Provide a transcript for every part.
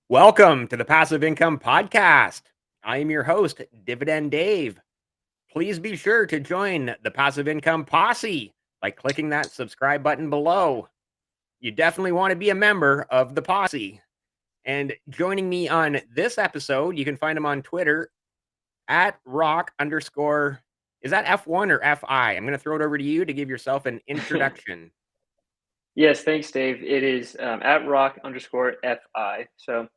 Welcome to the Passive Income Podcast. I am your host, Dividend Dave. Please be sure to join the Passive Income Posse by clicking that subscribe button below. You definitely want to be a member of the posse. And joining me on this episode, you can find him on Twitter at rock underscore. Is that F1 or FI? I'm going to throw it over to you to give yourself an introduction. Yes, thanks, Dave. It is at rock underscore FI. So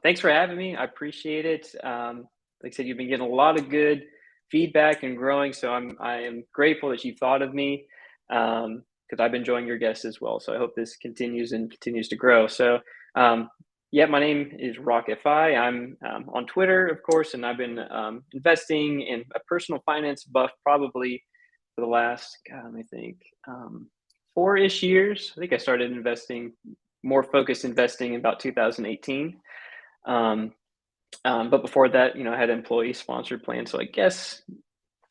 thanks for having me. I appreciate it. Like I said, you've been getting a lot of good feedback and growing. So I am grateful that you thought of me because I've been enjoying your guests as well. So I hope this continues and continues to grow. So yeah, my name is Rock FI. I'm on Twitter, of course, and I've been investing in a personal finance buff probably for the last, God, I think, 4-ish years. I think I started investing, more focused investing in about 2018. Um, but before that, I had employee sponsored plans. So I guess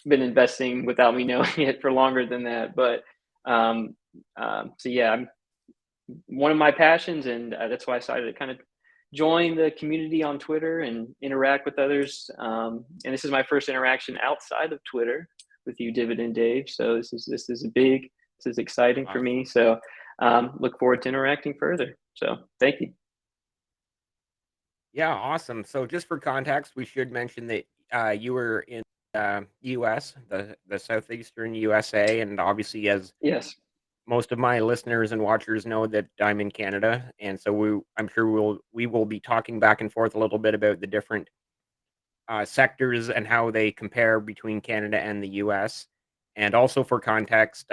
been investing without me knowing it for longer than that. But so yeah, I'm one of my passions, and that's why I decided to kind of join the community on Twitter and interact with others. And this is my first interaction outside of Twitter with you, Dividend Dave. So this is exciting for me. So look forward to interacting further. So thank you. Yeah, awesome. So just for context, we should mention that you were in U.S., the southeastern USA, and obviously, as Yes. most of my listeners and watchers know, that I'm in Canada, and so I'm sure we will be talking back and forth a little bit about the different sectors and how they compare between Canada and the U.S. And also for context,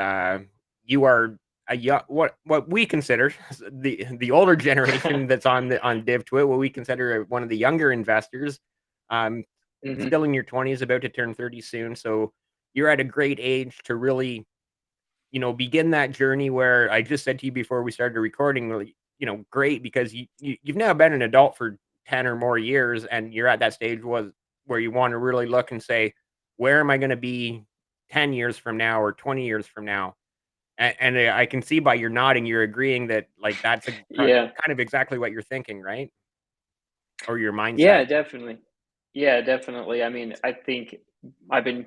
you are a young, what we consider the older generation that's on DivTwit, what we consider one of the younger investors. Um, Hmm. Still in your 20s, about to turn 30 soon, so you're at a great age to really, begin that journey where I just said to you before we started recording, really, great because you've now been an adult for 10 or more years, and you're at that stage where you want to really look and say, where am I going to be 10 years from now or 20 years from now? And I can see by your nodding, you're agreeing that like that's a Yeah. kind of exactly what you're thinking, right? Or your mindset. Yeah, definitely. Yeah, definitely. I mean, I think I've been,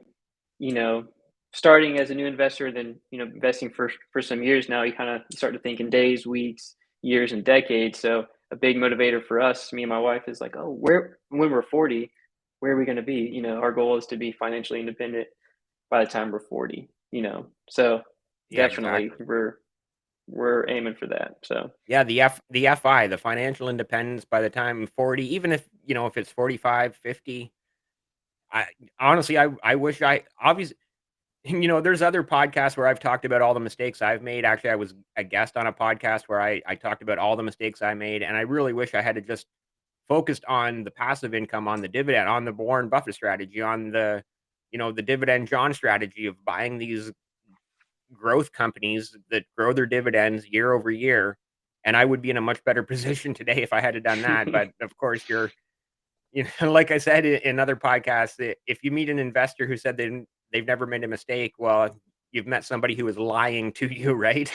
you know, starting as a new investor, then, investing for some years now, you kind of start to think in days, weeks, years, and decades. So a big motivator for us, me and my wife, is like, oh, when we're 40, where are we going to be? Our goal is to be financially independent by the time we're 40, So Yeah, definitely exactly. we're aiming for that. So Yeah, the FI, the financial independence by the time 40, even if, if it's 45, 50. I honestly, I wish I obviously, there's other podcasts where I've talked about all the mistakes I've made. Actually, I was a guest on a podcast where I talked about all the mistakes I made, and I really wish I had to just focused on the passive income, on the dividend, on the Warren Buffett strategy, on the dividend John strategy of buying these growth companies that grow their dividends year over year. And I would be in a much better position today if I had done that. But of course, like I said in other podcasts, if you meet an investor who said they've never made a mistake, well, you've met somebody who is lying to you, right?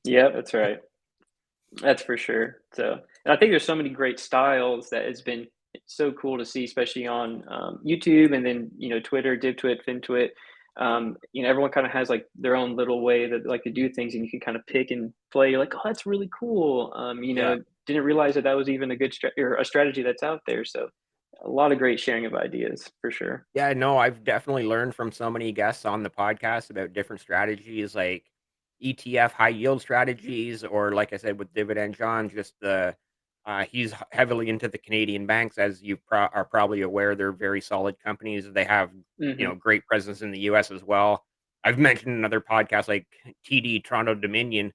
yeah, that's right. That's for sure. So, and I think there's so many great styles that has been so cool to see, especially on YouTube and then Twitter, DivTwit, FinTwit. Everyone kind of has like their own little way that they like to do things, and you can kind of pick and play. You're like, oh, that's really cool. Yeah. Didn't realize that was even a good or a strategy that's out there. So, a lot of great sharing of ideas for sure. Yeah, no, I've definitely learned from so many guests on the podcast about different strategies like ETF high yield strategies, or like I said with Dividend John, just he's heavily into the Canadian banks, as you are probably aware. They're very solid companies. They have Hmm. great presence in the U.S. as well. I've mentioned another podcast like TD Toronto Dominion.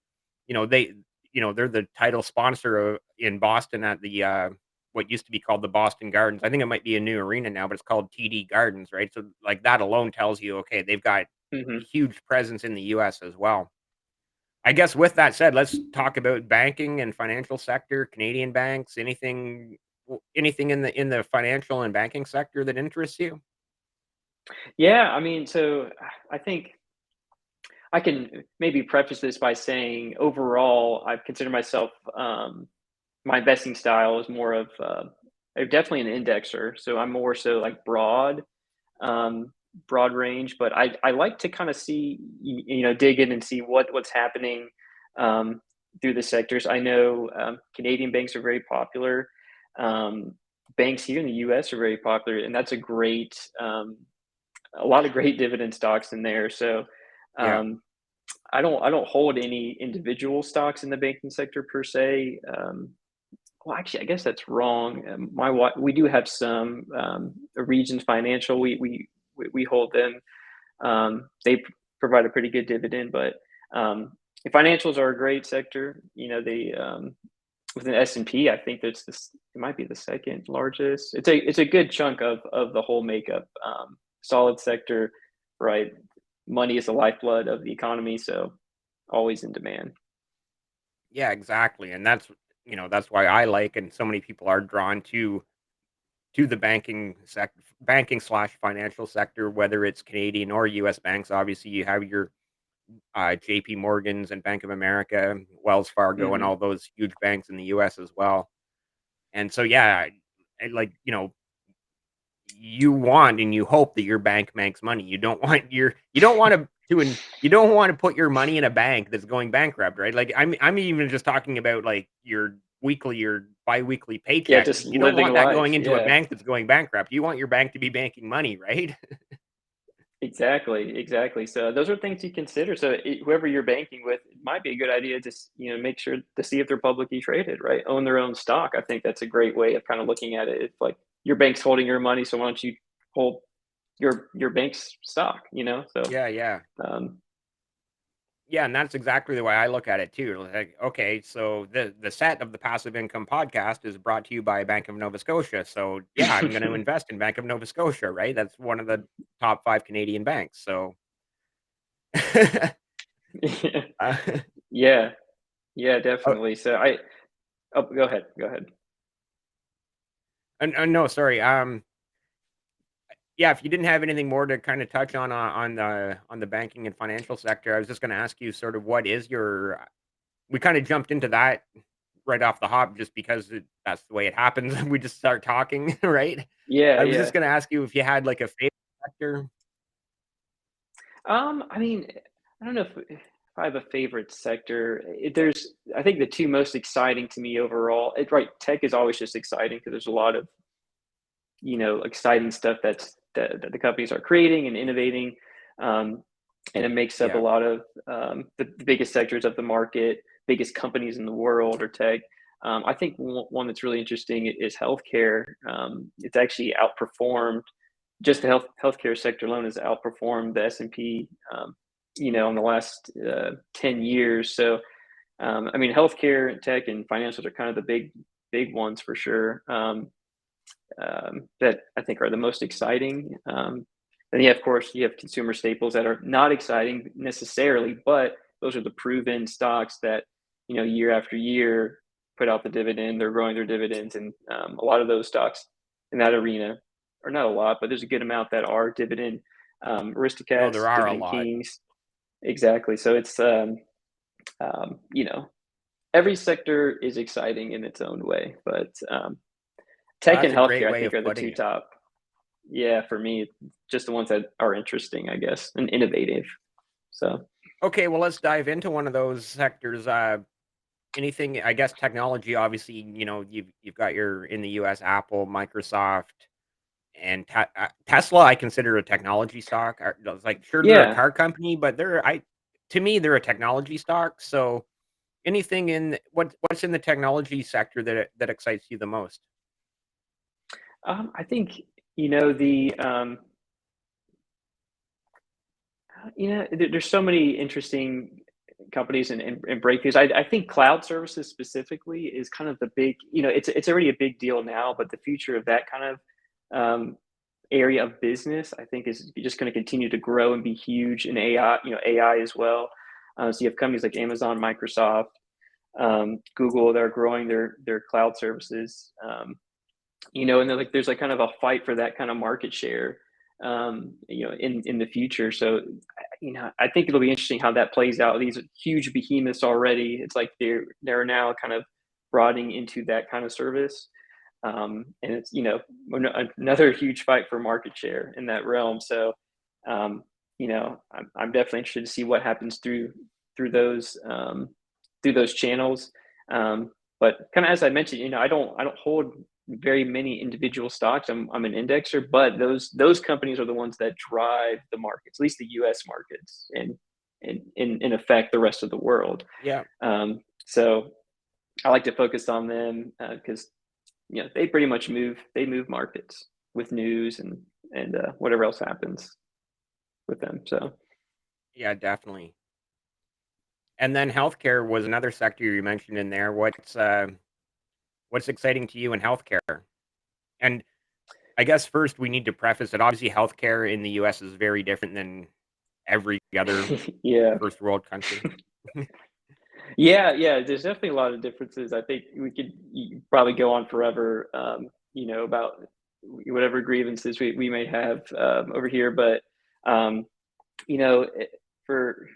They they're the title sponsor in Boston at the what used to be called the Boston Gardens. I think it might be a new arena now, but it's called TD Gardens, right? So like that alone tells you, okay, they've got a Hmm. huge presence in the US as well. I guess with that said, let's talk about banking and financial sector, Canadian banks, anything in the financial and banking sector that interests you? Yeah, I mean, so I think I can maybe preface this by saying overall, I consider myself my investing style is more of definitely an indexer. So I'm more so like um, broad range, but I like to kind of see, dig in and see what's happening um, through the sectors. I know Canadian banks are very popular. Um, Banks here in the U.S. are very popular, and that's a lot of great dividend stocks in there. So Yeah. um, I don't hold any individual stocks in the banking sector per se. Well, actually, I guess that's wrong. We do have some Regions Financial. We hold them. They provide a pretty good dividend, but um, financials are a great sector. They within S&P, I think that's this. It might be the second largest. It's a good chunk of the whole makeup. Solid sector, right? Money is the lifeblood of the economy, so always in demand. Yeah, exactly, and that's why I like and so many people are drawn to the banking slash financial sector, whether it's Canadian or US banks. Obviously, you have your, JP Morgans and Bank of America, Wells Fargo, and Hmm. all those huge banks in the US as well. And so, yeah, like, you want and you hope that your bank makes money. You don't want you don't want to put your money in a bank that's going bankrupt, right? Like I'm even just talking about like your weekly or biweekly Yeah, paycheck. just You don't living want that going life. into a Yeah. bank that's going bankrupt. You want your bank to be making money, right? Exactly, exactly. So those are things to consider. So whoever you're banking with, it might be a good idea to make sure to see if they're publicly traded, right? Own their own stock. I think that's a great way of kind of looking at it. It's like your bank's holding your money, so why don't you hold your bank's stock? So Yeah, yeah. um, Yeah, and that's exactly the way I look at it too. Like, okay, so the set of the passive income podcast is brought to you by Bank of Nova Scotia. So yeah, I'm going to invest in Bank of Nova Scotia, right? That's one of the top 5 Canadian banks. So uh, yeah, yeah, oh, definitely. Go ahead, go ahead. no, sorry. Yeah, if you didn't have anything more to kind of touch on the banking and financial sector, I was just going to ask you sort of what is your. We kind of jumped into that right off the hop just because that's the way it happens. We just start talking, right? Yeah, I was yeah. just gonna ask you if you had like a favorite sector. I mean, I don't know if I have a favorite sector. I think the two most exciting to me overall, right, tech is always just exciting because there's a lot of, exciting stuff that the companies are creating and innovating. Um, and it makes up a Yeah. lot of the biggest sectors of the market, biggest companies in the world are tech. I think one that's really interesting is healthcare. It's actually outperformed just the healthcare sector alone has outperformed the S&P, in the last 10 years. So, I mean, healthcare, tech, and financials are kind of the big ones for sure, that I think are the most exciting. Then, yeah, of course, you have consumer staples that are not exciting necessarily, but those are the proven stocks that, year after year put out the dividend. They're growing their dividends. And a lot of those stocks in that arena, or not a lot, but there's a good amount that are dividend Oh, aristocrats, there are a dividend lot. kings. Exactly. So it's, every sector is exciting in its own way, but Well, tech that's and a great healthcare, I way think, of are the putting two it. top. Yeah, for me, just the ones that are interesting, I guess, and innovative. So, Okay, well, let's dive into one of those sectors. Anything, I guess, technology. Obviously, you've got your in the U.S. Apple, Microsoft, and Tesla. I consider a technology stock. It's like sure they're a yeah, car company, but to me they're a technology stock. So anything in what's in the technology sector that excites you the most? I think you know the there's so many interesting companies and breakthroughs. I think cloud services specifically is kind of the big. It's already a big deal now, but the future of that kind of um, area of business, I think, is just going to continue to grow and be huge in AI. AI as well. So you have companies like Amazon, Microsoft, Google that are growing their cloud services. And there's like kind of a fight for that kind of market share, in the future. So, I think it'll be interesting how that plays out. These huge behemoths already. It's like they're now kind of broadening into that kind of service. And it's, another huge fight for market share in that realm. So, um, I'm definitely interested to see what happens through through those channels. But kind of as I mentioned, I don't hold very many individual stocks. I'm an indexer, but those companies are the ones that drive the markets, at least the U.S. markets, and in effect the rest of the world. Yeah. So I like to focus on them because they pretty much move markets with news and whatever else happens with them. So Yeah, definitely. And then healthcare was another sector you mentioned in there. What's exciting to you in healthcare? And I guess first we need to preface that obviously healthcare in the US is very different than every other yeah, first world country. yeah. There's definitely a lot of differences. I think we could probably go on forever, about whatever grievances we may have over here, but um, you know, it, for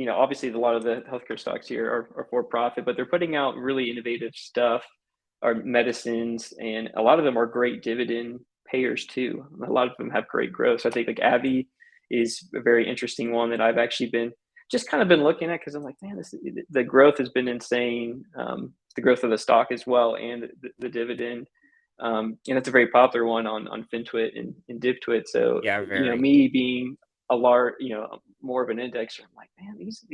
obviously a lot of the healthcare stocks here are for profit, but they're putting out really innovative stuff, or medicines, and a lot of them are great dividend payers too. A lot of them have great growth. So I think like Avi is a very interesting one that I've actually been just kind of been looking at because I'm like, man, the growth has been insane. The growth of the stock as well, and the dividend. And it's a very popular one on FinTwit and DivTwit. So Yeah, very. me being a large, more of an indexer, I'm like, man, these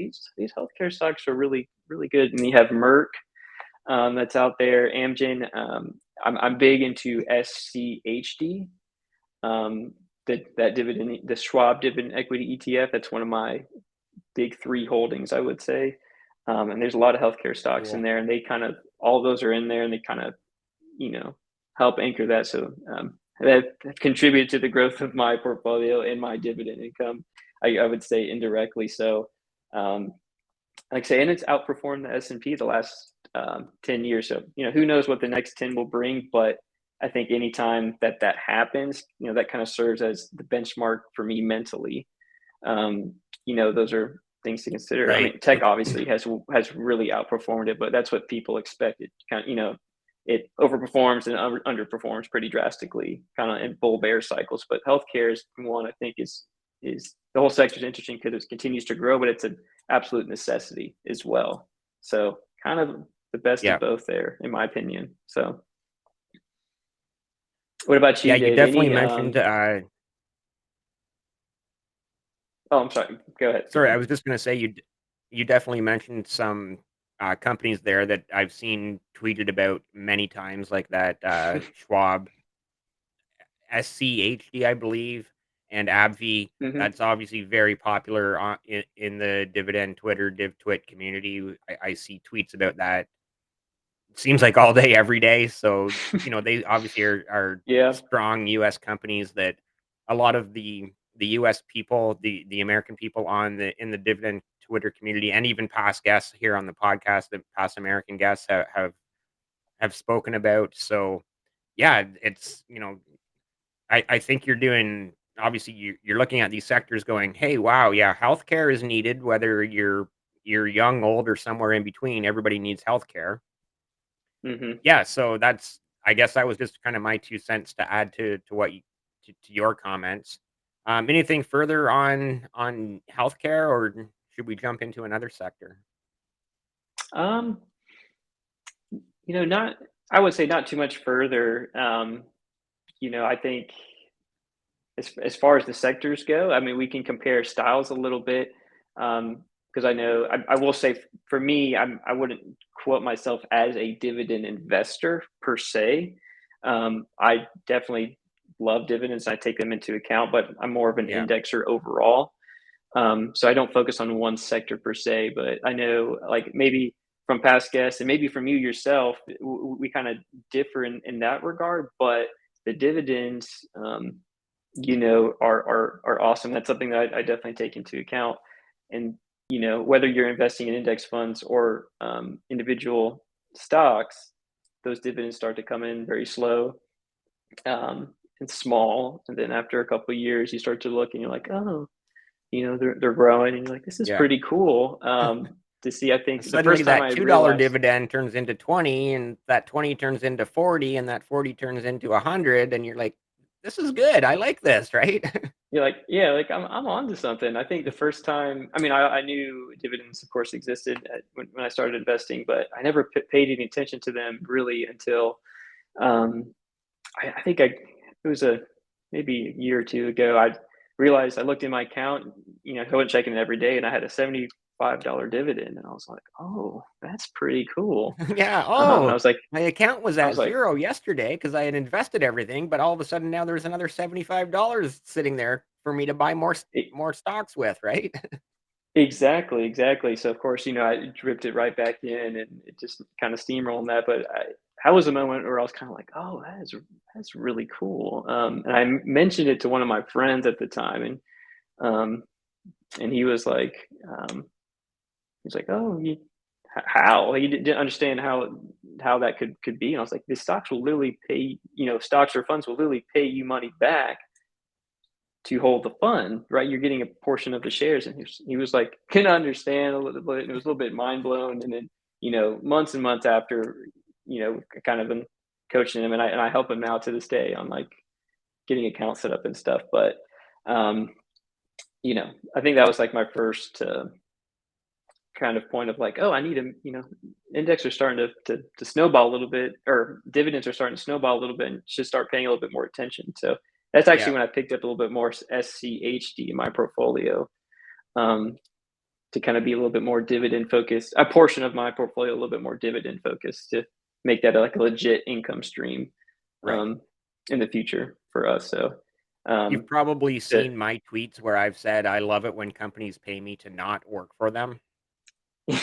healthcare stocks are really good. And you have Merck, that's out there, Amgen. I'm big into SCHD, that dividend, the Schwab dividend equity ETF. That's one of my big three holdings, I would say. And there's a lot of healthcare stocks in Cool. there, and they kind of all those are in there, and they kind of you know help anchor that. So that contributed to the growth of my portfolio and my dividend income. I would say indirectly. So um, like I say, and it's outperformed the S&P the last 10 years. So, who knows what the next 10 will bring, but I think anytime that happens, that kind of serves as the benchmark for me mentally. Um, those are things to consider. I Right. mean, tech obviously has really outperformed it, but that's what people expected. Kind of, it overperforms and underperforms pretty drastically, kind of in bull bear cycles. But healthcare is one I think is the whole sector is interesting because it continues to grow, but it's an absolute necessity as well. So kind of the best of Yeah. both there, in my opinion. So what about Yeah, you, you Dave? definitely Any mentioned oh, I'm sorry. Go sorry, I ahead. was just gonna say you definitely mentioned some companies there that I've seen tweeted about many times, like that Schwab SCHD, I believe, and AbbVie. hmm That's obviously very popular in the dividend Twitter div twit community. I see tweets about that. Seems like all day, every day. So they obviously are yeah. strong U.S. companies that a lot of the U.S. people, the American people on the in the dividend Twitter community, and even past guests here on the podcast, that past American guests have spoken about. So yeah, it's I think you're doing obviously you're looking at these sectors going, "Hey, wow, yeah, healthcare is needed, whether you're young, old, or somewhere in between, everybody needs healthcare." hmm Yeah, so that's I guess that was just kind of my 2 cents to add to what you to your comments. Anything further on healthcare, or should we jump into another sector? Um, not I would say not too much further. I think as far as the sectors go, I mean, we can compare styles a little bit. Because I know I will say for me, I wouldn't quote myself as a dividend investor per se. I definitely love dividends. I take them into account, but I'm more of an Yeah, indexer overall. So I don't focus on one sector per se, but I know like maybe from past guests and maybe from you yourself, we kind of differ in that regard. But the dividends, are awesome. That's something that I definitely take into account. And whether you're investing in index funds or individual stocks, those dividends start to come in very slow and small, and then after a couple of years, you start to look and you're like, oh, they're growing, and you're like, this is yeah, pretty cool. to see. I think the Suddenly first time that I $2 realized, dividend turns into 20, and that 20 turns into 40, and that 40 turns into 100, and you're like, "This is good. I like this," right? you're like, yeah, like I'm on to something. I think the first time, I mean, I knew dividends, of course, existed when I started investing, but I never paid any attention to them really until um, I think it was a maybe a year or two ago. I realized I looked in my account, I wasn't checking it every day, and I had a $75 dividend, and I was like, "Oh, that's pretty cool." Yeah, I "Oh, was like, my account was I at was like, 0 yesterday because I had invested everything, but all of a sudden now there's another $75 sitting there for me to buy e- more stocks with," right? exactly, exactly. So of course, I dripped it right back in, and it just kind of steamrolled that. But that was a moment where I was kind of like, "Oh, that's really cool." And I mentioned it to one of my friends at the time, um, and he was like, um, He's like, "Oh, how?" He didn't understand how that could be, and I was like, "The stocks will literally pay, stocks or funds will literally pay you money back to hold the fund, right? You're getting a portion of the shares." And he was like, couldn't understand a little bit. It was a little bit mind blown. And then, months and months after, I kind of been coaching him, and I help him out to this day on like getting accounts set up and stuff. But um, I think that was like my first kind of point of like, oh, I need a, index are starting to snowball a little bit, or dividends are starting to snowball a little bit, and should start paying a little bit more attention. So that's Yeah, actually when I picked up a little bit more SCHD in my portfolio, um, to kind of be a little bit more dividend focused, a portion of my portfolio a little bit more dividend focused to make that like a legit income stream, right. um, in the future for us. So You've um, probably the, seen my tweets where I've said, "I love it when companies pay me to not work for them."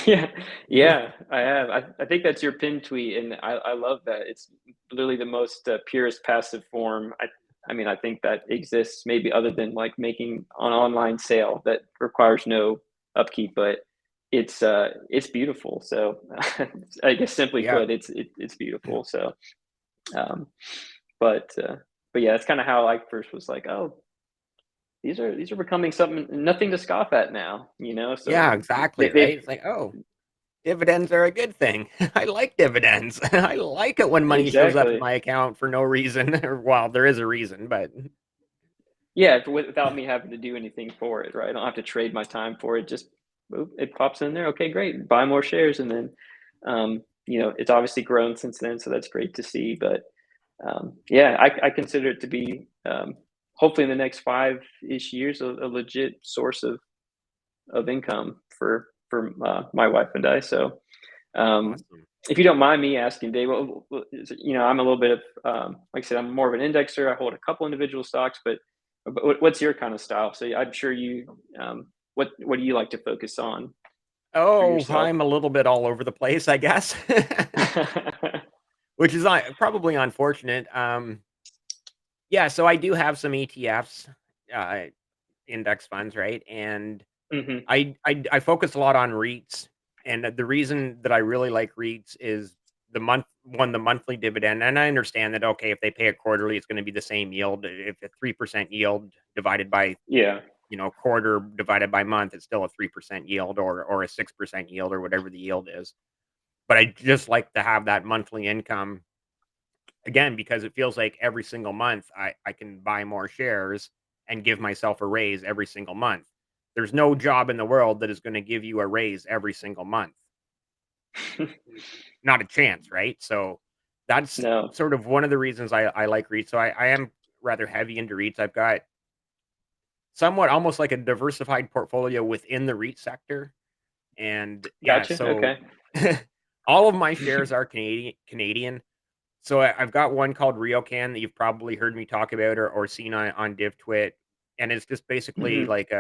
yeah, yeah, I have. I think that's your pin tweet, and I love that. It's literally the most purest passive form. I mean, I think that exists maybe other than like making an online sale that requires no upkeep, but it's beautiful. So I guess simply Yeah. put, it's beautiful. So, um, but but yeah, that's kind of how I first was like, oh, these are becoming something, nothing to scoff at now. Yeah, So exactly, they've right? It's like, "Oh, dividends are a good thing. I like dividends. I like it when money shows up in exactly. my account for no reason, or well, there is a reason, but Yeah, without me having to do anything for it, right? I don't have to trade my time for it. Just boop, it pops in there. Okay, great. Buy more shares, and then, it's obviously grown since then, so that's great to see. But yeah, I consider it to be, hopefully in the next 5-ish years, a legit source of income for my wife and I. So awesome. if you don't mind me asking, Dave, I'm a little bit of, like I said, I'm more of an indexer. I hold a couple individual stocks, but what's your kind of style? So I'm sure what do you like to focus on for Oh, yourself? I'm a little bit all over the place, I guess, which is probably unfortunate. Yeah, so I do have some ETFs, uh, index funds, right? And hmm I focus a lot on REITs, and the reason that I really like REITs is the monthly dividend, and I understand that, okay, if they pay it quarterly, it's gonna be the same yield. If a 3% yield divided by, Yeah. quarter divided by month, it's still a 3% yield or a 6% yield or whatever the yield is. But I just like to have that monthly income, again, because it feels like every single month I can buy more shares and give myself a raise every single month. There's no job in the world that is gonna give you a raise every single month. Not a chance, right? So, that's No. sort of one of the reasons I like REITs. So I am rather heavy into REITs. I've got somewhat almost like a diversified portfolio within the REIT sector, and yeah, Gotcha. so Okay. all of my shares are Canadian. So I've got one called RioCan that you've probably heard me talk about or seen on DivTwit, and it's just basically hmm like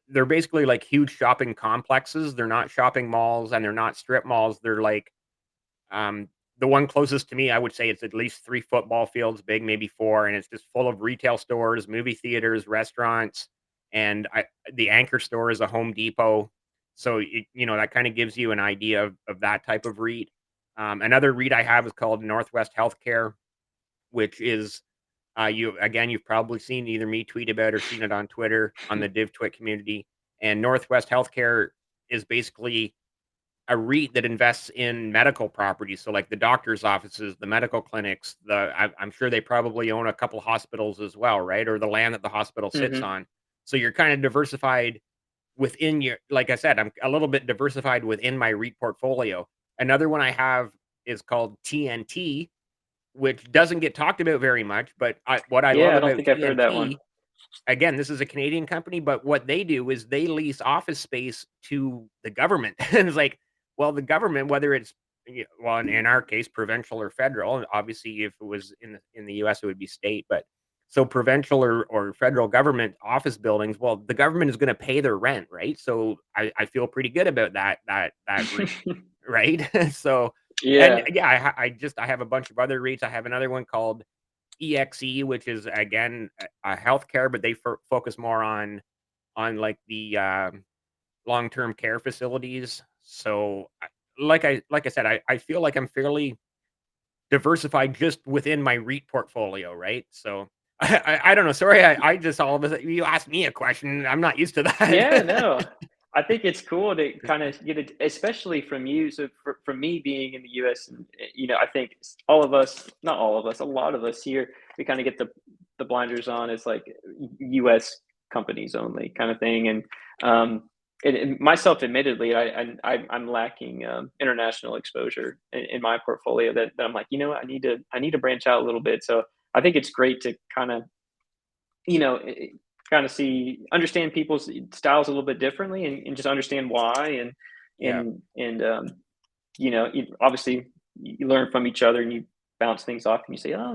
they're basically like huge shopping complexes. They're not shopping malls and they're not strip malls. They're like um, the one closest to me, I would say it's at least 3 football fields big, maybe 4, and it's just full of retail stores, movie theaters, restaurants, and the anchor store is a Home Depot. So, that kinda gives you an idea of that type of REIT. Another REIT I have is called Northwest Healthcare, which is, you've probably seen either me tweet about or seen it on Twitter on the DivTwit community, and Northwest Healthcare is basically a REIT that invests in medical properties. So, like the doctor's offices, the medical clinics, I'm sure they probably own a couple hospitals as well, right? Or the land that the hospital sits Mhm. on. So you're kind of diversified within your, like I said, I'm a little bit diversified within my REIT portfolio. Another one I have is called TNT, which doesn't get talked about very much, but what I love Yeah, I don't about think I've heard that one. TNT, again, this is a Canadian company, but what they do is they lease office space to the government. And it's like, well, the government, whether it's well, in our case, provincial or federal, and obviously if it was in the US, it would be state, but so provincial or federal government office buildings, well, the government is going to pay their rent, right? So I feel pretty good about that REIT, right? So and Yeah. yeah, I have a bunch of other REITs. I have another one called EXE, which is again a healthcare, but they focus more on like the long-term care facilities. So, like I said, I feel like I'm fairly diversified just within my REIT portfolio, right? So, I don't know. Sorry, I just all of a sudden you asked me a question. I'm not used to Yeah, that. no. I think it's cool to kind of get it, especially from you. So from me being in the U.S., and I think all of us, not all of us, a lot of us here, we kind of get the blinders on. It's like U.S. companies only kind of thing, and myself, admittedly, I'm lacking international exposure in my portfolio. That I'm like, what, I need to branch out a little bit. So I think it's great to kind of kind of understand people's styles a little bit differently, and just understand why, Yeah, obviously you learn from each other, and you bounce things off, and you say, oh,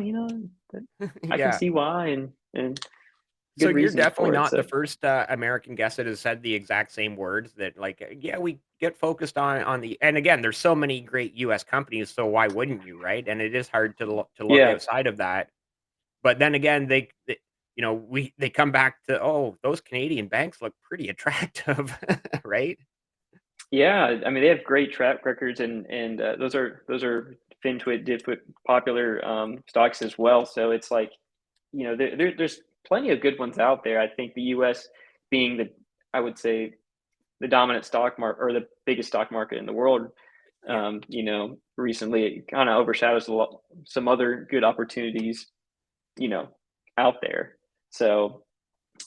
that I can yeah. see why, and So good you're reasons definitely for it. not the So first American guest that has said the exact same words. That like, yeah, we get focused on the, and again, there's so many great U.S. companies, so why wouldn't you, right? And it is hard to look yeah. outside of that. But then again, they come back to, oh, those Canadian banks look pretty attractive, right? Yeah, I mean, they have great track records, and those are FinTwit, DipTwit popular stocks as well. So it's like, there's plenty of good ones out there. I think the U.S. being I would say, the dominant stock market, or the biggest stock market in the world, Yeah, recently, it kind of overshadows some other good opportunities, you know, out there. So,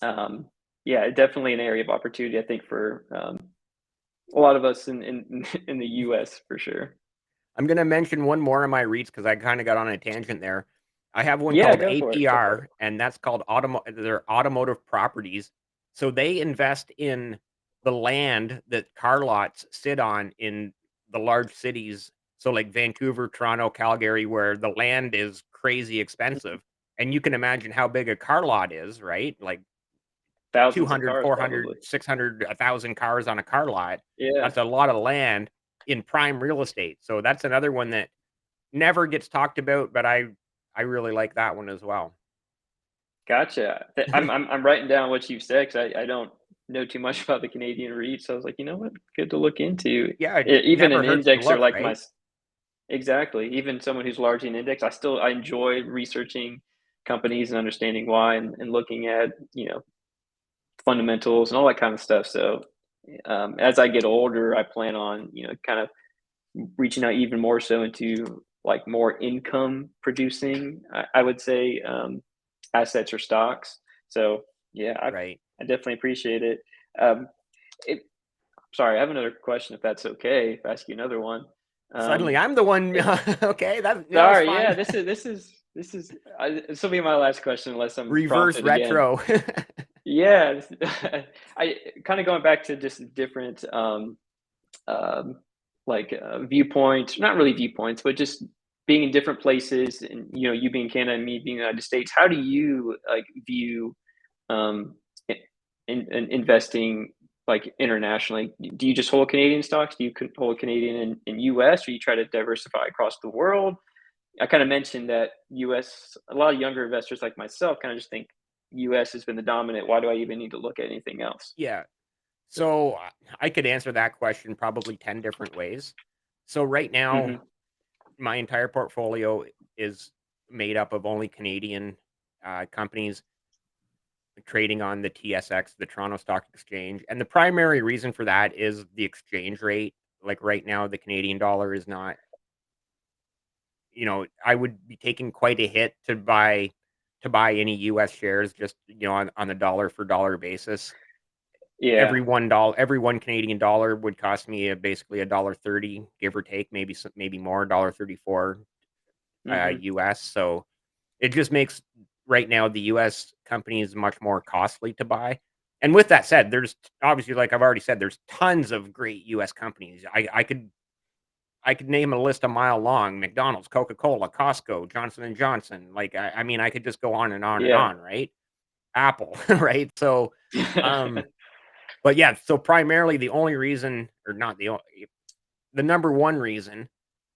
um, yeah, definitely an area of opportunity, I think, for a lot of us in in the U.S. for sure. I'm gonna mention one more of my REITs because I kind of got on a tangent there. I have one Yeah, called go for it. Go for it. APR, and that's called they're automotive properties. So they invest in the land that car lots sit on in the large cities. So like Vancouver, Toronto, Calgary, where the land is crazy expensive. And you can imagine how big a car lot is, right? Like Thousands of 200, cars, 400, probably. 600, 1,000 cars on a car lot. Yeah. That's a lot of land in prime real estate. So that's another one that never gets talked about, but I really like that one as well. Gotcha. I'm writing down what you've said, 'cause I don't know too much about the Canadian REIT, so I was like, "You know what? Good to look into." Yeah, it Even never an hurts to indexer look, like right? exactly. Even someone who's largely an index, I enjoy researching companies and understanding why, and looking at, fundamentals and all that kind of stuff. So, as I get older, I plan on, kind of reaching out even more so into, like, more income producing, I would say, assets or stocks. So, yeah, Right. I definitely appreciate it. Um, it Sorry, I have another question, if that's okay, if I ask you another one. Suddenly Um, I'm the one. it Okay, that no, it's Sorry, yeah, fine. this is this will be my last question unless I'm Reverse prompted again. retro. Yeah, I kinda going back to just different, um, like, viewpoints, not really viewpoints, but just being in different places, and, you being Canada and me being the United States, how do you, like, view, um, I in investing, like, internationally? Do you just hold Canadian stocks? Do you hold Canadian and US, or you try to diversify across the world? I kinda mentioned that US, a lot of younger investors like myself kinda just think US has been the dominant, why do I even need to look at anything else? Yeah. So I could answer that question probably 10 different ways. So right now, Mhm. my entire portfolio is made up of only Canadian companies. trading on the TSX, the Toronto Stock Exchange, and the primary reason for that is the exchange rate. Like, right now, the Canadian dollar is not, I would be taking quite a hit to buy any US shares just, on a dollar for dollar basis. Yeah. Every 1 Canadian dollar would cost me, basically $1.30, give or take, maybe more, $1.34, Mhm. US, so it just makes right now the US companies much more costly to buy. And with that said, there's obviously, like I've already said, there's tons of great US companies. I could name a list a mile long: McDonald's, Coca-Cola, Costco, Johnson& and Johnson. Like, I mean, I could just go on and on and Yeah. on, right? Apple, right? So, um, but yeah, so primarily the only reason, or not the number one reason,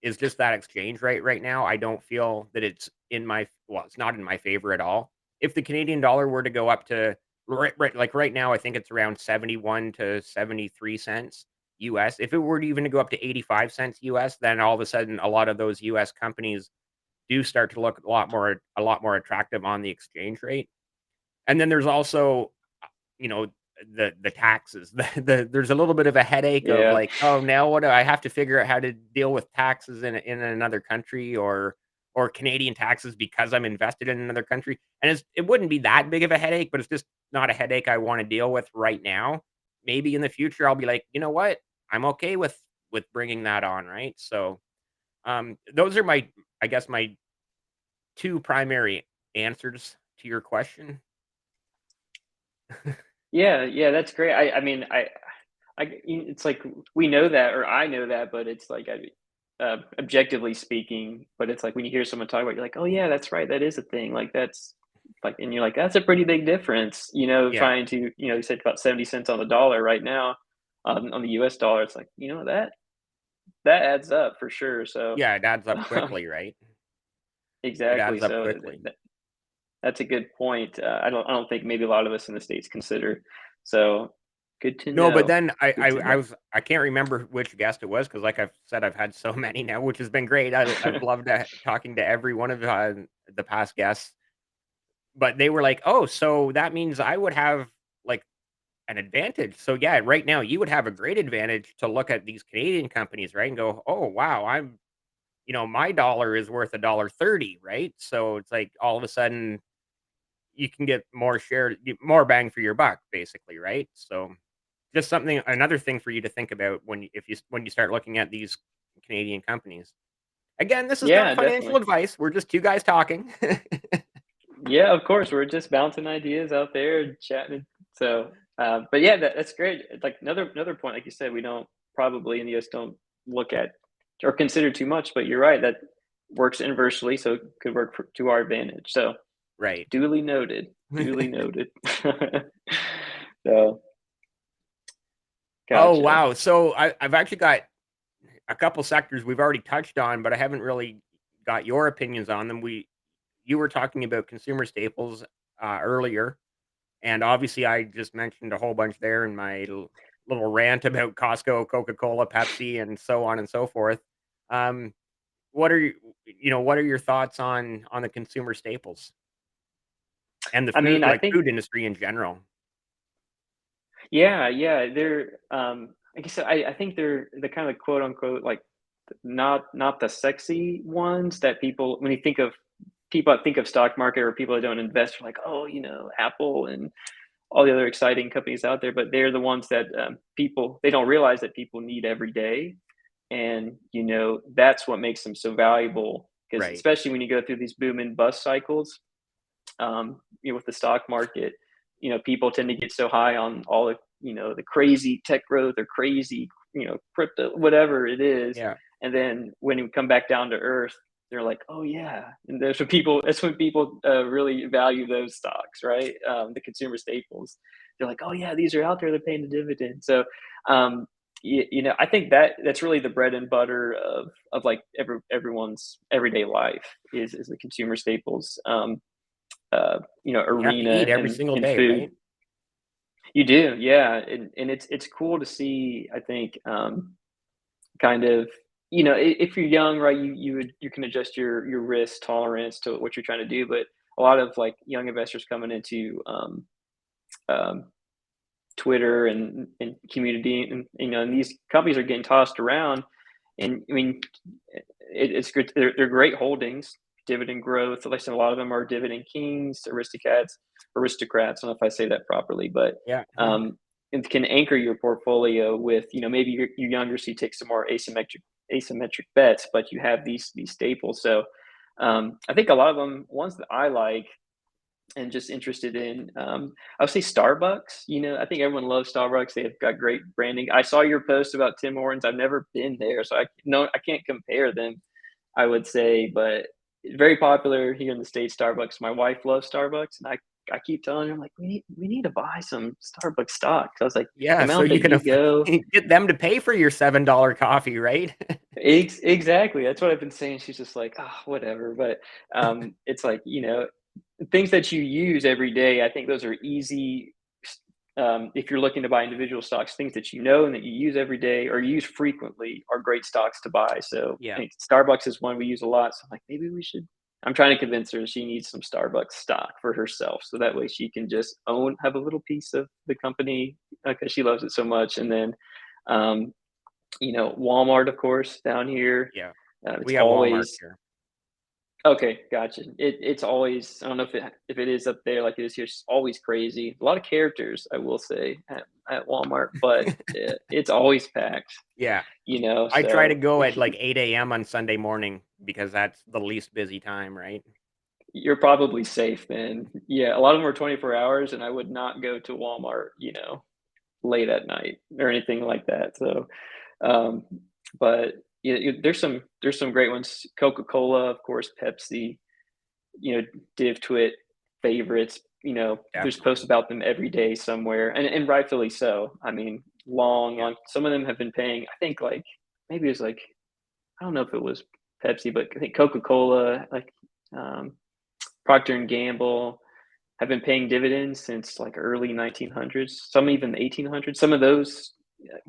is just that exchange rate right now. I don't feel that it's not in my favor at all. If the Canadian dollar were to go up to, like right now, I think it's around 71 to 73 cents US. If it were to even to go up to 85 cents US, then all of a sudden a lot of those US companies do start to look a lot more attractive on the exchange rate. And then there's also, you know, the taxes. There's a little bit of a headache of Yeah. like, "Oh, now what do I have to figure out how to deal with taxes in another country, or Canadian taxes because I'm invested in another country?" And it wouldn't be that big of a headache, but it's just not a headache I wanna deal with right now. Maybe in the future, I'll be like, "You know what? I'm okay with bringing that on," right? So, those are I guess, my 2 primary answers to your question. Yeah, yeah, that's great. I mean, it's like we know that, or I know that, but it's like objectively speaking, but it's like when you hear someone talk about it, you're like, "Oh, yeah, that's right, that is a thing." Like, that's like, and you're like, "That's a pretty big difference," Yeah. trying to, you said about 70 cents on the dollar right now, on the US dollar. It's like, that adds up for sure. So, Yeah, it adds up um, quickly, right? It exactly. adds up So quickly. that's a good point. I don't think maybe a lot of us in the States consider. So good to No, but know. then I Good I to I know. was I can't remember which guest it was, because like I've said, I've had so many now, which has been great. I've loved, talking to every one of, the past guests, but they were like, "Oh, so that means I would have, like, an advantage." So, yeah, right now, you would have a great advantage to look at these Canadian companies, right, and go, "Oh, wow, my dollar is worth $1.30," right? So, it's like all of a sudden you can get more bang for your buck, basically, right? So, just another thing for you to think about when you start looking at these Canadian companies. Again, this is not Yeah, financial definitely. advice. We're just 2 guys talking. Yeah, of course. We're just bouncing ideas out there and chatting. So, but yeah, that's great. Like another point, like you said, we don't probably in the US don't look at or consider too much. But you're right, that works inversely, so it could work to our advantage. So, Right. duly noted. Duly noted. So, Oh, gotcha. wow. So I've actually got a couple sectors we've already touched on, but I haven't really got your opinions on them. You were talking about consumer staples, earlier, and obviously I just mentioned a whole bunch there in my little rant about Costco, Coca-Cola, Pepsi, and so on and so forth. Um, what are your thoughts on the consumer staples and the I mean, I think food industry in general? yeah, yeah, they're, like I said, I think they're the kind of quote unquote like not the sexy ones that people when you think of people that think of stock market or people that don't invest are like, oh, Apple and all the other exciting companies out there, but they're the ones that people they don't realize that people need every day, and that's what makes them so valuable. Because Right. especially when you go through these boom and bust cycles, with the stock market, people tend to get so high on all the crazy tech growth or crazy, crypto, whatever it is. Yeah. And then when you come back down to earth, they're like, oh yeah. And that's when people really value those stocks, right? The consumer staples. They're like, oh yeah, these are out there, they're paying the dividend. So, I think that's really the bread and butter of like everyone's everyday life is the consumer staples. You have to Arena eat every and single day, food. right? You do, yeah, and it's cool to see. I think kind of if you're young, right, you can adjust your risk tolerance to what you're trying to do, but a lot of like young investors coming into um, Twitter and community, and and these companies are getting tossed around, and I mean, it's good. They're great holdings, dividend growth. Like I said, a lot of them are dividend kings, aristocrats. I don't know if I say that properly, but Yeah. um, it can anchor your portfolio with, maybe you're younger, so you take some more asymmetric bets, but you have these staples. So I think a lot of them, ones that I like and just interested in. I would say Starbucks. I think everyone loves Starbucks. They have got great branding. I saw your post about Tim Hortons. I've never been there, so I can't compare them. I would say, but very popular here in the States. Starbucks. My wife loves Starbucks, and I keep telling her, I'm like, we need to buy some Starbucks stock. I was like, the Yeah, so amount you that can you go. get them to pay for your $7 coffee, right? Exactly. That's what I've been saying. She's just like, oh, whatever. But it's like, things that you use every day, I think those are easy. If you're looking to buy individual stocks, things that you know and that you use every day or use frequently are great stocks to buy. So I Yeah, think Starbucks is one we use a lot. So I'm like, maybe we should. I'm trying to convince her she needs some Starbucks stock for herself, so that way she can just have a little piece of the company because she loves it so much. And then, um, Walmart, of course, down here. yeah. It's We have Walmart always here. okay. Gotcha. It's always, I don't know if it is up there like it is here. It's always crazy. A lot of characters, I will say, at Walmart, but it's always packed. Yeah. I try to So go at, like, 8 a.m. on Sunday morning because that's the least busy time, right? you're probably safe then. Yeah, a lot of them are 24 hours, and I would not go to Walmart, late at night or anything like that. So, um, but yeah, there's some great ones. Coca-Cola, of course, Pepsi, div twit favorites. There's posts Definitely. about them every day somewhere, and rightfully so. I mean, long, Yeah. long. Some of them have been paying. I think like maybe it was like, I don't know if it was Pepsi, but I think Coca Cola, like um, Procter and Gamble, have been paying dividends since like early 1900s. Some even the 1800s. Some of those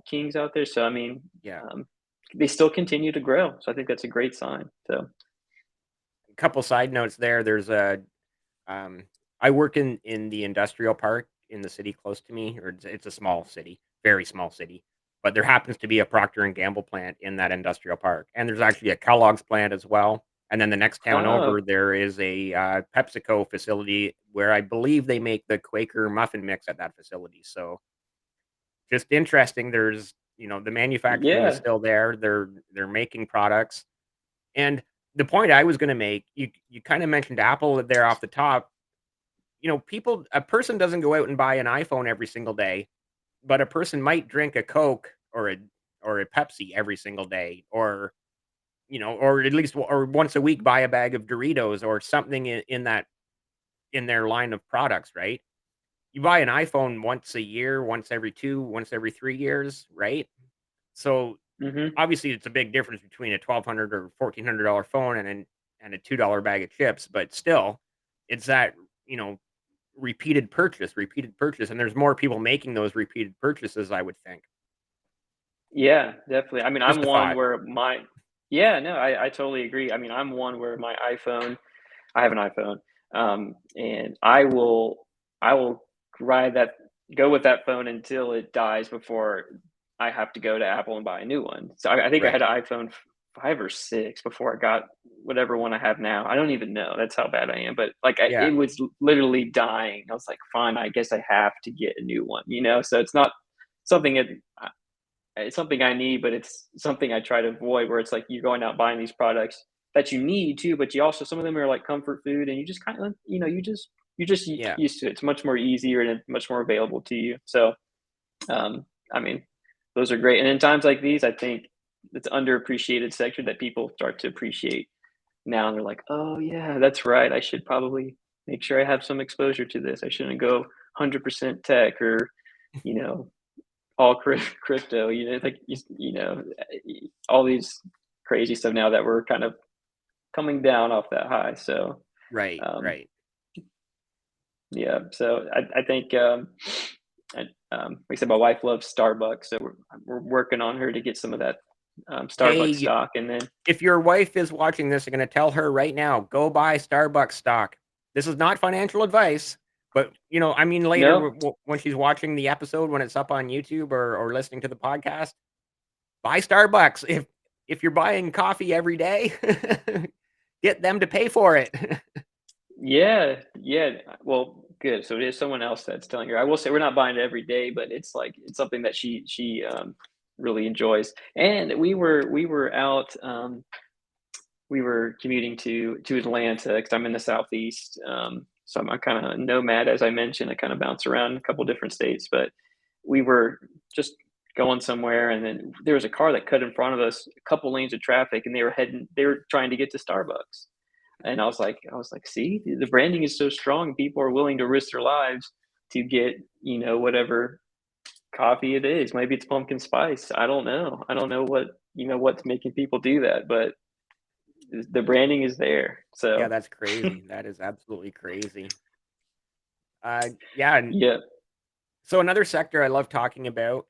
kings out there. So I mean, Yeah. um, they still continue to grow. So I think that's a great sign. So Couple side notes there. There's a Um, I work in the industrial park in the city close to me, or it's a small city, very small city, but there happens to be a Procter& and Gamble plant in that industrial park, and there's actually a Kellogg's plant as well, and then the next town over, oh there is a, PepsiCo facility where I believe they make the Quaker muffin mix at that facility, so just interesting. There's the manufacturing is yeah. still there, they're making products, and the point I was gonna make, you kinda mentioned Apple there off the top. A person doesn't go out and buy an iPhone every single day, but a person might drink a Coke or a Pepsi every single day, or at least or once a week buy a bag of Doritos or something in their line of products, right? You buy an iPhone once a year, once every 2, once every 3 years, right? So, Hmm. obviously, it's a big difference between a 1,200 or $1,400 phone and a $2 bag of chips, but still, it's that, you know, repeated purchase, and there's more people making those repeated purchases, I would think. Yeah, definitely. I mean, I'm Just a one thought. where my yeah, no, I totally agree. I mean, I'm one where my iPhone, I have an iPhone, and I will ride that go with that phone until it dies before I have to go to Apple and buy a new one. So I think I had Right. an iPhone 5 or 6 before I got whatever one I have now. I don't even know. That's how bad I am. But like, Yeah. it was literally dying. I was like, fine, I guess I have to get a new one. So it's not something that it's something I need, but it's something I try to avoid where it's like you're going out buying these products that you need to, but you also, some of them are like comfort food and you just kind of, Yeah. used to it. It's much more easier and much more available to you. So, I mean, those are great. And in times like these, I think it's underappreciated sector that people start to appreciate now. And they're like, oh yeah, that's right. I should probably make sure I have some exposure to this. I shouldn't go 100% tech or, you know, all crypto, like all these crazy stuff now that we're kind of coming down off that high. So Right, um, right. yeah, so I think like I said, my wife loves Starbucks, so we're working on her to get some of that Hey, Starbucks stock, and then if your wife is watching this, I'm gonna tell her right now, "Go buy Starbucks stock." This is not financial advice. But, I mean, later No, when she's watching the episode, when it's up on YouTube or listening to the podcast, buy Starbucks. If you're buying coffee every day, get them to pay for it. yeah, yeah. Well, good. So it is someone else that's telling her. I will say we're not buying it every day, but it's like it's something that she really enjoys. And we were out. We were commuting to Atlanta because I'm in the southeast. So I'm kind of a nomad, as I mentioned. I kind of bounce around a couple different states, but we were just going somewhere, and then there was a car that cut in front of us, a couple lanes of traffic, and they were trying to get to Starbucks. And I was like, see, the branding is so strong. People are willing to risk their lives to get, whatever coffee it is. Maybe it's pumpkin spice. I don't know. I don't know what's making people do that, but the branding is there. Yeah, So that's crazy. That is absolutely crazy. Yeah, and yeah. so another sector I love talking about.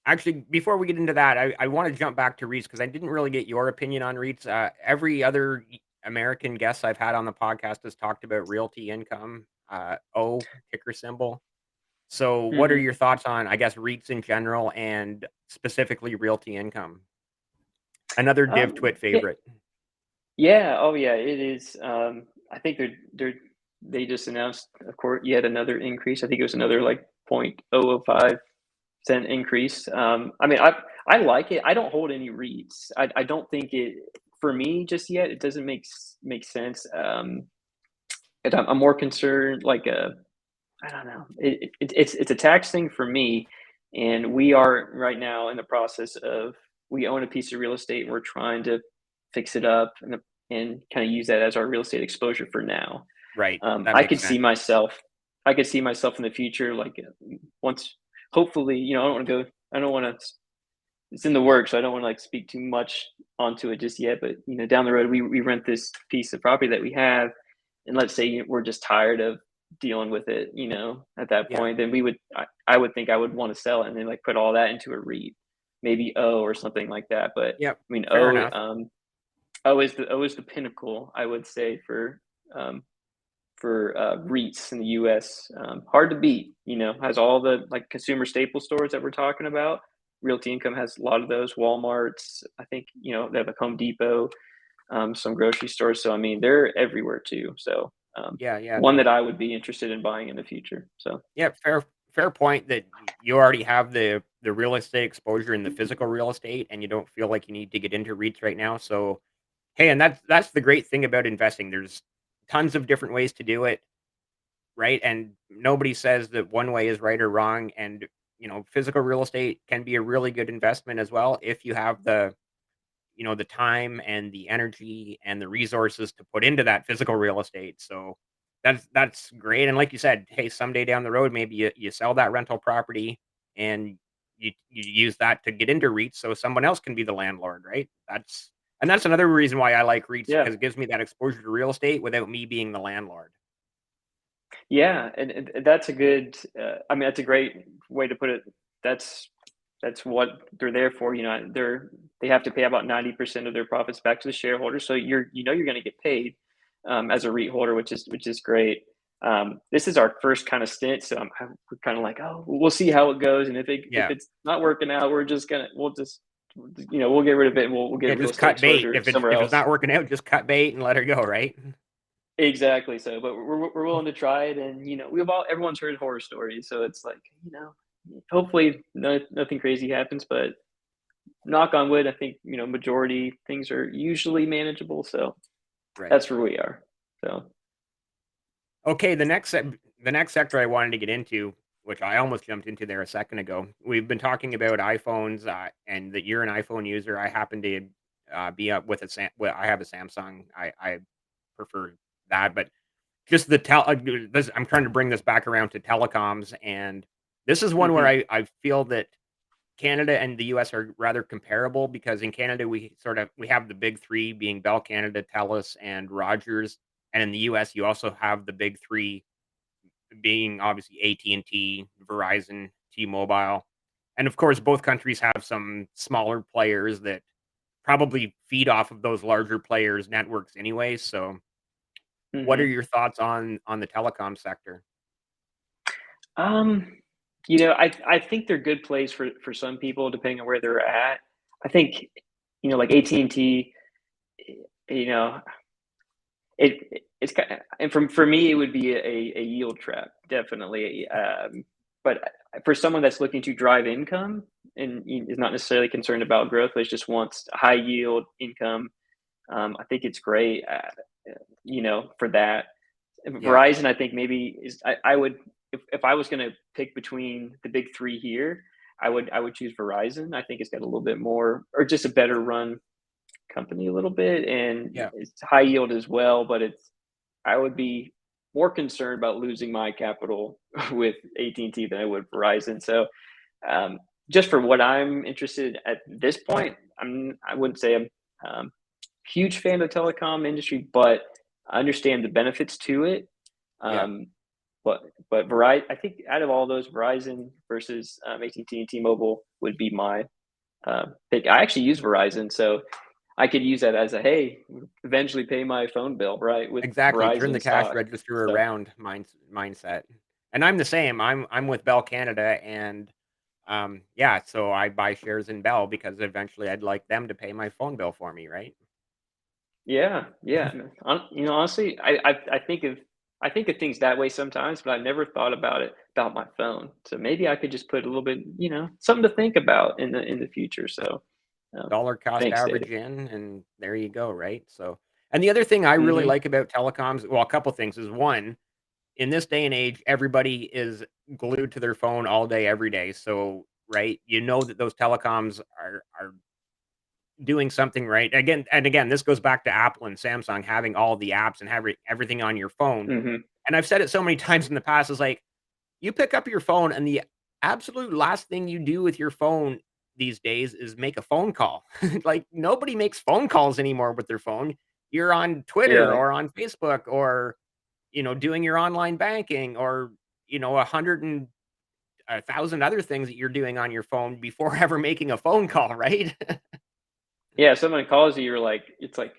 Actually, before we get into that, I want to jump back to REITs because I didn't really get your opinion on REITs. Every other American guest I've had on the podcast has talked about realty income, O ticker symbol. So, what are Hmm. your thoughts on, I guess, REITs in general and specifically realty income? Another Div Twit Yeah, favorite. yeah. Oh, yeah. It is. I think they just announced, of course, yet another increase. I think it was another like 0.005 cent increase. I mean, I like it. I don't hold any REITs. I don't think it for me just yet. It doesn't make sense. And I'm more concerned like I don't know. It's a tax thing for me, and we are right now in the process of we own a piece of real estate. And we're trying to fix it up and kind of use that as our real estate exposure for now. Right. That I makes could see sense. myself. I could see myself in the future, like once, hopefully, I don't want to go. I don't want to. It's in the works, so I don't want to like speak too much onto it just yet. But down the road, we rent this piece of property that we have, and let's say we're just tired of dealing with it. At that Yeah. point, then I would think I would want to sell it and then like put all that into a REIT, maybe O or something like that. But Yep. I mean, Fair enough. O is the pinnacle, I would say, um, for REITs in the U.S. Hard to beat. Has all the like consumer staple stores that we're talking about. Realty Income has a lot of those. Walmart's, I think, they have a Home Depot, some grocery stores. So I mean, they're everywhere too. So Yeah. Yeah. one that I would be interested in buying in the future. So Yeah, fair point that you already have the real estate exposure in the physical real estate, and you don't feel like you need to get into REITs right now. So, hey, and that's the great thing about investing. There's tons of different ways to do it, right? And nobody says that one way is right or wrong. And physical real estate can be a really good investment as well if you have the time and the energy and the resources to put into that physical real estate. So that's great. And like you said, hey, someday down the road, maybe you sell that rental property and you use that to get into REITs so someone else can be the landlord, right? That's another reason why I like REITs yeah, because it gives me that exposure to real estate without me being the landlord. yeah, and that's a good. I mean, that's a great way to put it. That's that's what they're there for. They have to pay about 90% of their profits back to the shareholders. So you're going to get paid as a REIT holder, which is great. This is our first kind of stint, so we're kind of like, oh, we'll see how it goes, and if Yeah. it's not working out, we'll just we'll get rid of it, and we'll Yeah, get real just estate cut bait. exposure If it's somewhere if it's else. not working out, just cut bait and let her go, right? Exactly. So, but we're willing to try it, and everyone's heard horror stories, so it's like hopefully nothing crazy happens, but knock on wood, I think majority things are usually manageable. So Right. that's where we are. So Okay, the next sector I wanted to get into, which I almost jumped into there a second ago. We've been talking about iPhones, and that you're an iPhone user. I happen to be up with well, I have a Samsung. I prefer that, but just I'm trying to bring this back around to telecoms, and this is one where hmm I feel that Canada and the US are rather comparable because in Canada we have the big 3 being Bell Canada, TELUS, and Rogers, and in the US you also have the big 3 being obviously AT&T, Verizon, T-Mobile, and of course both countries have some smaller players that probably feed off of those larger players' networks anyway, so What are Mhm. your thoughts on the telecom sector? Um, I think they're good plays for some people depending on where they're at. I think, like AT&T, you know, it's kind and for me, it would be a yield trap, definitely. But for someone that's looking to drive income and is not necessarily concerned about growth, but just wants high yield income, I think it's great. For that. Yeah, Verizon, I think maybe I would if I was going to pick between the big three here, I would choose Verizon. I think it's got a little bit more or just a better run company a little bit, and yeah, it's high yield as well. But I would be more concerned about losing my capital with AT&T than I would Verizon. So um, just for what I'm interested at this point, I wouldn't say I'm um, huge fan of the telecom industry, but I understand the benefits to it. yeah. Um, but Verizon, I think out of all those, Verizon versus AT&T and T-Mobile would be my pick. I actually use Verizon, so I could use that as a hey, eventually pay my phone bill right with Exactly, turn the Verizon cash stock. register So around mindset. And I'm the same. I'm with Bell Canada and, yeah, so I buy shares in Bell because eventually I'd like them to pay my phone bill for me, right? yeah, yeah. Honestly, I think of things that way sometimes, but I never thought about it about my phone. So maybe I could just put a little bit, something to think about in the future. So um, Dollar cost thanks, Dave. average in, and there you go, right? So and the other thing I really Hmm. like about telecoms, well, a couple things is, 1, in this day and age, everybody is glued to their phone all day, every day, so, right, you know that those telecoms are doing something right. Again, this goes back to Apple and Samsung having all the apps and having everything on your phone, Hmm. and I've said it so many times in the past, is like, you pick up your phone and the absolute last thing you do with your phone these days is make a phone call. Like, nobody makes phone calls anymore with their phone. You're on Twitter Yeah, or on Facebook or, doing your online banking or, 100 and 1,000 other things that you're doing on your phone before ever making a phone call, right? yeah. Someone calls you, you're like, it's like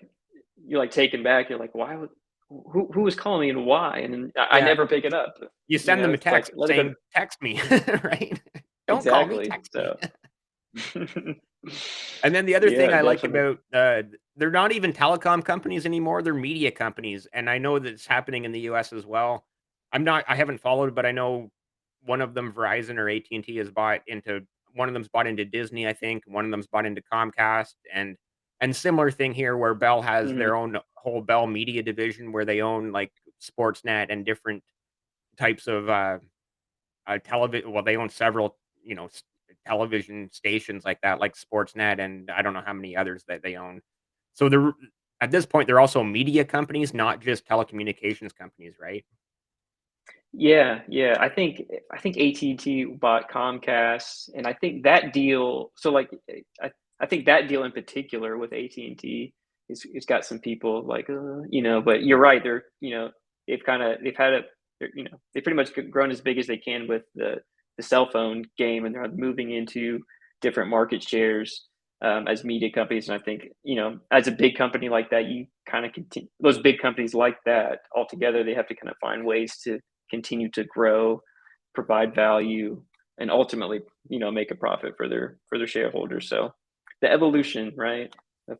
you're like taken back. You're like, why would who was calling me and why? And then I Yeah. never pick it up. You send them a It's like text let it go. saying, "Text me," right? "Don't call me, Exactly. text me." So And then the other thing yeah, I like definitely. about, they're not even telecom companies anymore, they're media companies, and I know that it's happening in the US as well. I haven't followed, but I know one of them, Verizon or AT&T, has bought into one of them's bought into Disney, I think, one of them's bought into Comcast, and similar thing here where Bell has Hmm. their own whole Bell Media division where they own, like, Sportsnet and different types of, television. Well, they own several, television stations like that, like Sportsnet, and I don't know how many others that they own. So they're at this point, they're also media companies, not just telecommunications companies, right? Yeah, yeah. I think AT&T bought Comcast, and I think that deal. So like, I think that deal in particular with AT&T is it's got some people like, But you're right. They've had a they've pretty much grown as big as they can with the cell phone game, and they're moving into different market shares as media companies. And I think as a big company like that, you kind of continue those big companies like that altogether. They have to kind of find ways to continue to grow, provide value, and ultimately, make a profit for their shareholders. So the evolution, right, of,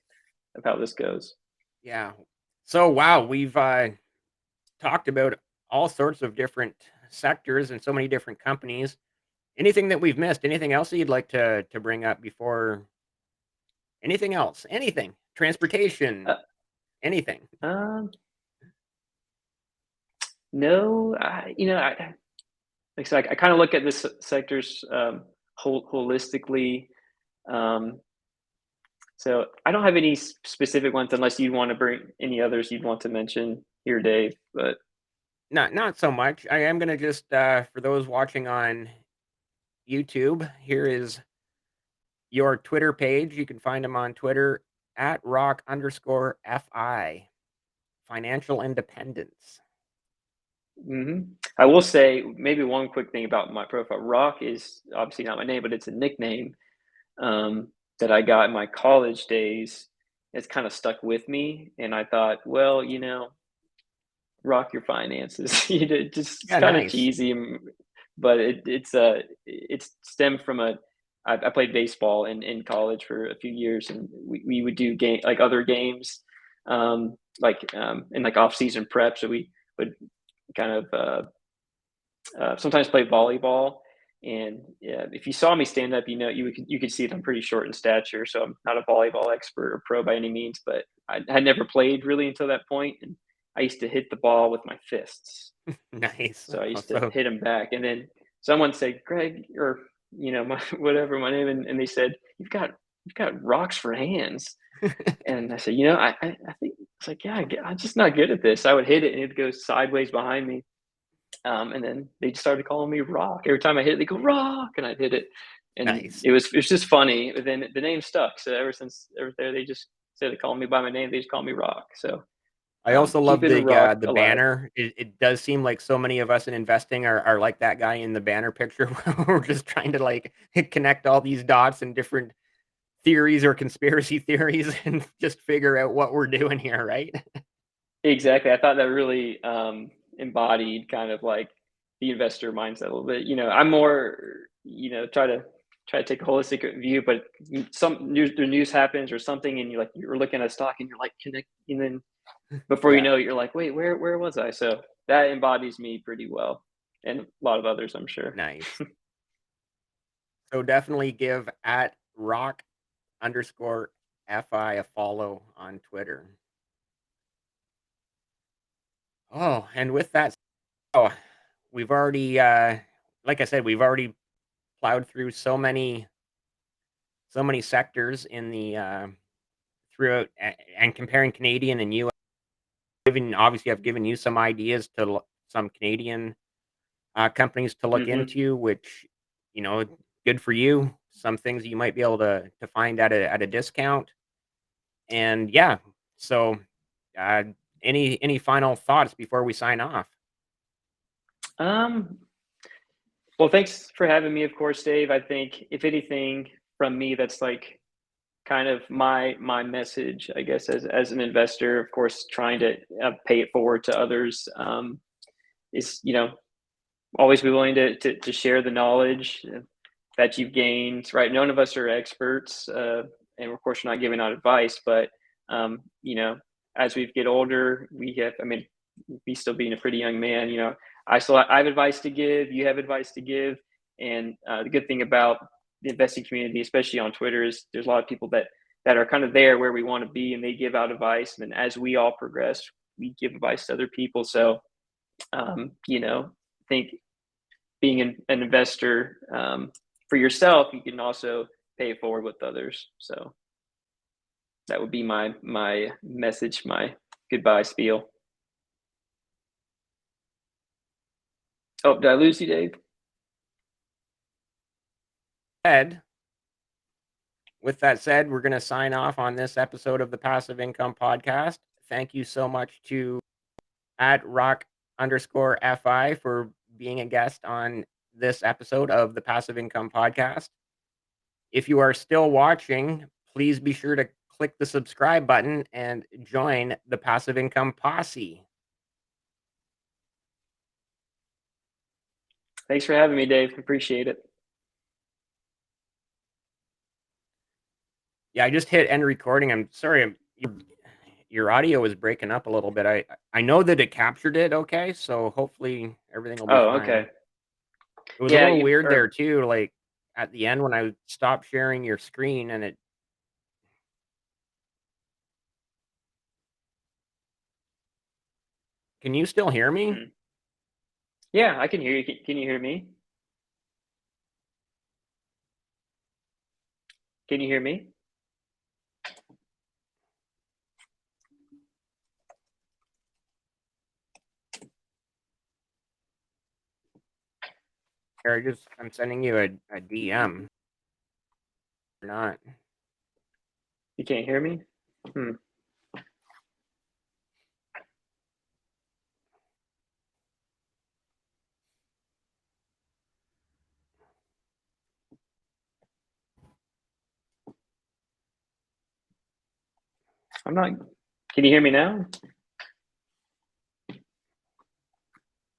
of how this goes. Yeah. So wow, we've talked about all sorts of different sectors and so many different companies. Anything that we've missed? Anything else that you'd like to bring up before? Anything else? Anything? Transportation? Uh, Anything? um, no, like I said, I kind of look at this sectors holistically. Um, so I don't have any specific ones unless you want to bring any others you'd want to mention here, Dave. But Not so much. I am gonna just, for those watching on YouTube, here is your Twitter page. You can find them on Twitter at rock_fi. Financial independence. I will say maybe one quick thing about my profile. Rock is obviously not my name, but it's a nickname that I got in my college days. It's kind of stuck with me, and I thought, well, rock your finances. You know, just Yeah, kind of nice. cheesy, but it's stemmed from I played baseball in college for a few years, and we would do game like other games, in like off season prep. So we would kind of sometimes play volleyball. And yeah, if you saw me stand up, you could see that I'm pretty short in stature. So I'm not a volleyball expert or pro by any means, but I had never played really until that point, and I used to hit the ball with my fists. Nice. So I Oh, used to so hit him back, and then someone said, "Greg," or whatever my name, and they said, you've got rocks for hands." And I said, I think it's like, yeah, I'm just not good at this. I would hit it, and it'd go sideways behind me, and then they just started calling me Rock. Every time I hit it, they go Rock, and I'd hit it, and nice. it was just funny. But then the name stuck, so ever there, they just instead of calling me by my name, they just call me Rock. So I also love keeping Rock the alive. banner. It does seem like so many of us in investing are like that guy in the banner picture. We're just trying to like connect all these dots and different theories or conspiracy theories and just figure out what we're doing here, right? Exactly. I thought that really embodied kind of like the investor mindset a little bit. I'm more, try to take a holistic view, but the news happens or something, and you're looking at a stock, and you're like connect, and then before you Yeah, know it, you're like, wait, where was I? So that embodies me pretty well, and a lot of others, I'm sure. nice. So definitely give at rock underscore fi a follow on Twitter. Oh, and with that, oh, we've already, like I said, we've already plowed through so many sectors in the throughout and comparing Canadian and U.S. Given obviously, I've given you some ideas to some Canadian companies to look Hmm. into, which you know, good for you. Some things you might be able to find at a discount, and yeah. So, uh, any final thoughts before we sign off? Um, well, thanks for having me, of course, Dave. I think if anything from me, that's like kind of my message, I guess, as an investor, of course, trying to pay it forward to others, is always be willing to share the knowledge that you've gained. Right, none of us are experts, and of course, we're not giving out advice, but um, you know, as we get older, we have. I mean, me still being a pretty young man, I have advice to give. You have advice to give, and the good thing about the investing community, especially on Twitter, is there's a lot of people that are kind of there where we want to be, and they give out advice. And then as we all progress, we give advice to other people. So, I think being an investor, for yourself, you can also pay it forward with others. So that would be my message, my goodbye spiel. Oh, did I lose you, Dave? Ed, with that said, we're going to sign off on this episode of the Passive Income Podcast. Thank you so much to at rock underscore fi for being a guest on this episode of the Passive Income Podcast. If you are still watching, please be sure to click the subscribe button and join the Passive Income Posse. Thanks for having me, Dave. Appreciate it. Yeah, I just hit end recording. I'm sorry, your audio was breaking up a little bit. I know that it captured it okay, so hopefully everything will be Oh, fine. okay. It was a Yeah, little you weird there or too, like at the end when I stopped sharing your screen and it can you still hear me? hmm. Yeah, I can hear you. Can you hear me? Can you hear me? Here, I'm sending you a DM. Or not. You can't hear me? Hmm. I'm not. Can you hear me now?